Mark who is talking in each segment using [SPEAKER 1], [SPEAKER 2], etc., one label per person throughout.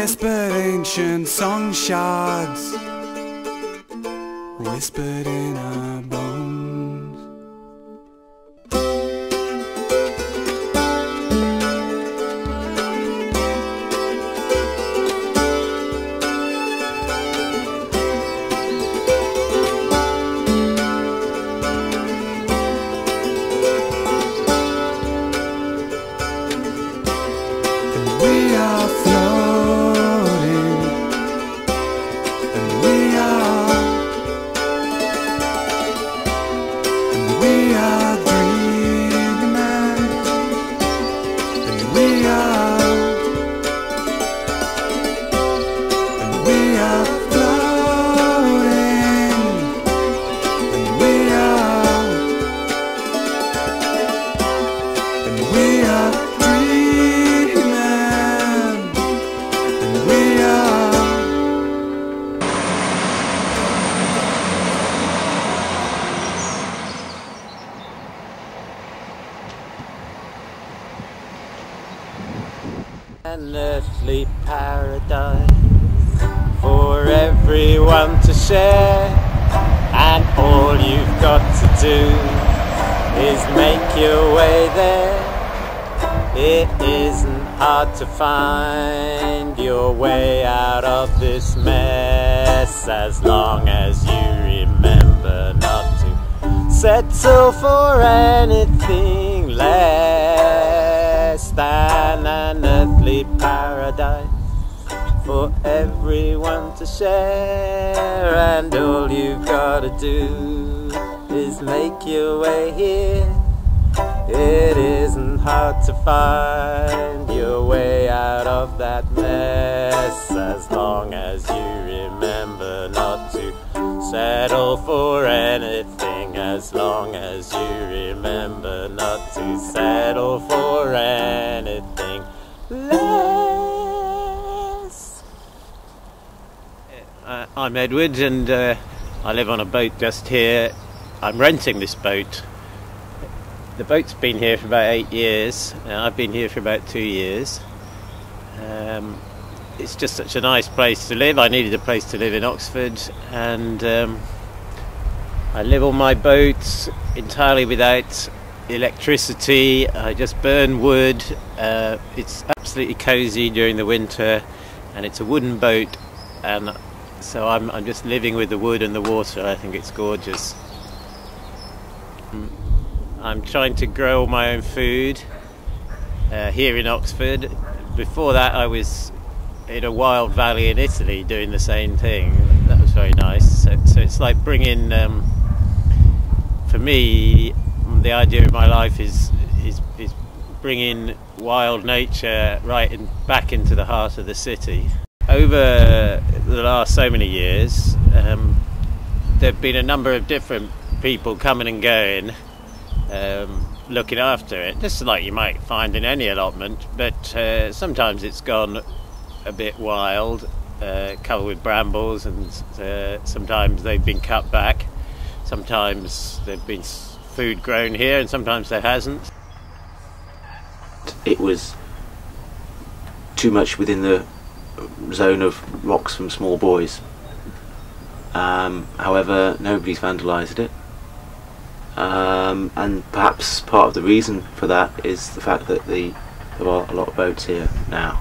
[SPEAKER 1] whispered ancient song shards, whispered in our bones. And we are floating, and we are dreaming, and we are floating, and we are dreaming, and we are.
[SPEAKER 2] An earthly paradise for everyone to share, and all you've got to do is make your way there. It isn't hard to find your way out of this mess, as long as you remember not to settle for anything less than an earthly paradise for everyone to share, and all you've got to do is make your way here. It isn't hard to find your way out of that mess, as long as you remember not to settle for anything, as long as you remember not to settle for anything less. I'm Edward, and I live on a boat just here. I'm renting this boat. The boat's been here for about 8 years. I've been here for about 2 years. It's just such a nice place to live. I needed a place to live in Oxford, and I live on my boat entirely without electricity. I just burn wood. It's absolutely cosy during the winter, and it's a wooden boat, and so I'm just living with the wood and the water. I think it's gorgeous. I'm trying to grow all my own food here in Oxford. Before that I was in a wild valley in Italy doing the same thing. That was very nice. So it's like bringing, for me, the idea of my life is bringing wild nature back into the heart of the city. Over the last so many years, there have been a number of different people coming and going, looking after it, just like you might find in any allotment, but sometimes it's gone a bit wild, covered with brambles, and sometimes they've been cut back, sometimes there've been food grown here, and sometimes there hasn't.
[SPEAKER 3] It was too much within the zone of rocks from small boys. However, nobody's vandalised it. And perhaps part of the reason for that is the fact that there are a lot of boats here now.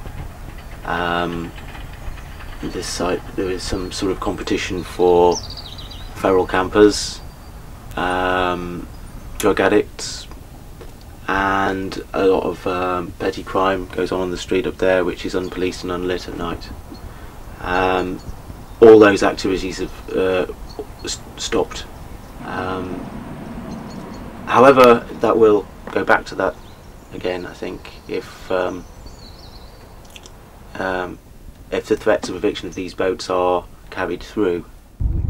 [SPEAKER 3] This site, there is some sort of competition for feral campers, drug addicts, and a lot of petty crime goes on the street up there, which is unpoliced and unlit at night. All those activities have stopped. However, that will go back to that again, I think, if the threats of eviction of these boats are carried through.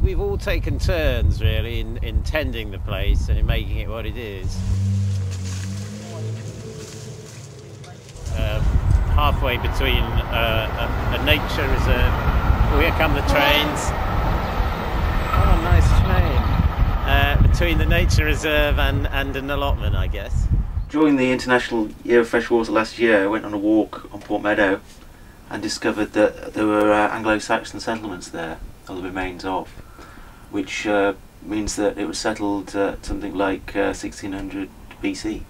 [SPEAKER 2] We've all taken turns, really, in tending the place and in making it what it is. Halfway between a nature reserve. Oh, here come the trains. Oh, nice train. Between the nature reserve and an allotment, I guess.
[SPEAKER 3] During the International Year of Freshwater last year, I went on a walk on Port Meadow, and discovered that there were Anglo-Saxon settlements there, or the remains of, which means that it was settled something like 1600 BC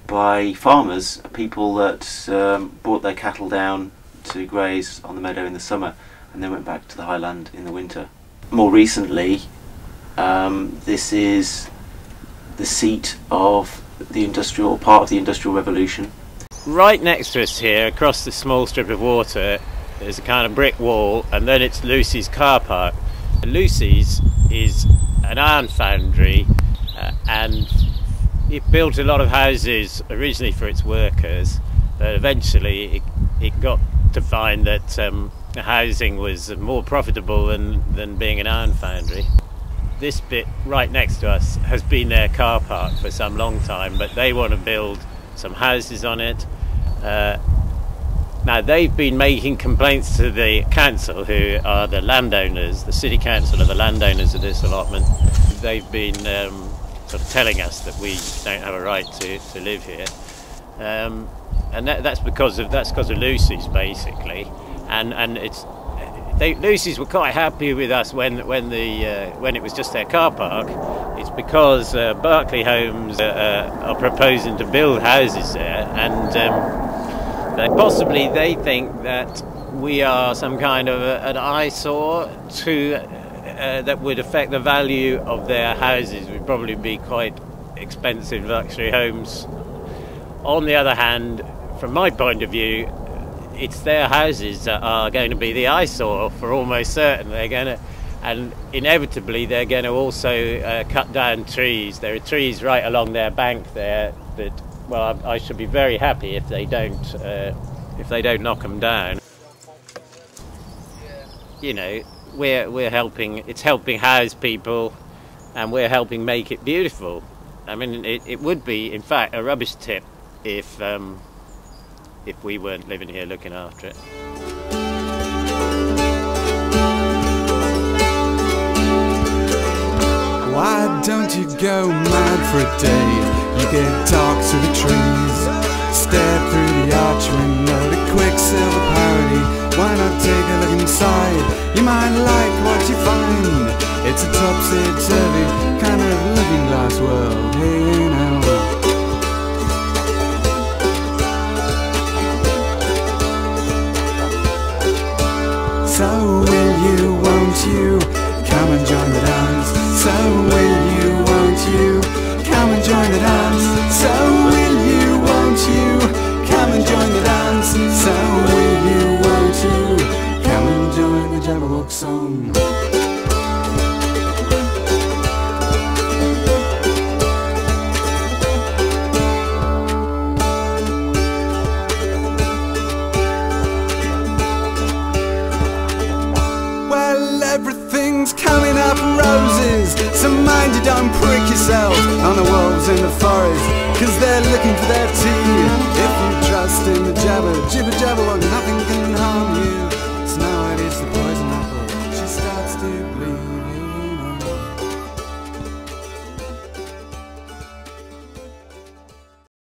[SPEAKER 3] by farmers, people that brought their cattle down to graze on the meadow in the summer and then went back to the highland in the winter. More recently, this is the seat of the part of the Industrial Revolution.
[SPEAKER 2] Right next to us here, across the small strip of water, there's a kind of brick wall, and then it's Lucy's car park. Lucy's is an iron foundry, and it built a lot of houses originally for its workers, but eventually it got to find that housing was more profitable than being an iron foundry. This bit right next to us has been their car park for some long time, but they want to build some houses on it. Now they've been making complaints to the council, who are the landowners, the city council are the landowners of this allotment. They've been sort of telling us that we don't have a right to live here, and that's because of Lucy's basically, and Lucy's were quite happy with us when it was just their car park. It's because Berkeley Homes are proposing to build houses there, and possibly they think that we are some kind of an eyesore that would affect the value of their houses. Would probably be quite expensive luxury homes. On the other hand, from my point of view, it's their houses that are going to be the eyesore for almost certain. They're going to, and inevitably they're going to also cut down trees. There are trees right along their bank there that, well, I should be very happy if they don't knock them down. You know, we're helping. It's helping house people, and we're helping make it beautiful. I mean, it would be, in fact, a rubbish tip if we weren't living here looking after it.
[SPEAKER 1] Why don't you go mad for a day? You can talk to the trees, stare through the arch window, the quicksilver parody. Why not take a look inside? You might like what you find. It's a topsy-turvy kind of looking glass world. Hey now. So will you, won't you, come and join the dance? So will you, won't you, come and join the dance? So will you, won't you, come and join the dance? So will you, won't you, come and join the Jabberwock song? Everything's coming up roses, so mind you don't prick yourself on the wolves in the forest, 'cause they're looking for their tea.